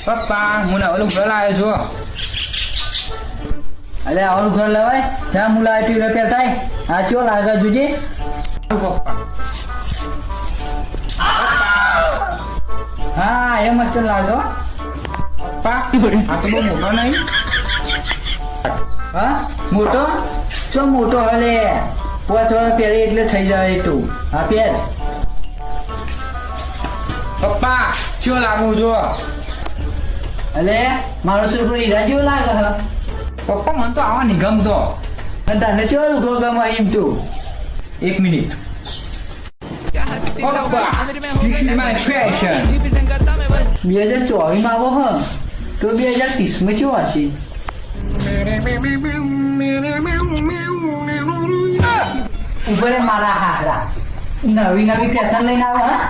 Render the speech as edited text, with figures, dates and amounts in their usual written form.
પપ્પા મને ઓલું ઘર આવ્યો છો. અલે આવલું ઘર લેવાય જ્યાં મુલા આટી રૂપિયા થાય આ ચો લાગે જોજે પપ્પા હા એ મસ્ત લાગે પપ્પા આ તો બહુ મોટો નહીં. હા મોટો ચો મોટો હલે 5 વર્ષ પહેરી એટલે થઈ જાય તું હા પહેર પપ્પા ચો લાગુ છો. અલે મારો છોકરો હીરા જેવો લાગે હ પપ્પા મને તો આવા નહીં ગમતો. અને તને ચો લુગો ગમે એમ તું 1 મિનિટ. પપ્પા this is my fashion. 2024 માં આવો હ તો 2030 માં કેવો હશે ઉપર મારા હારા નવી નવી ફેશન લઈને આવે હા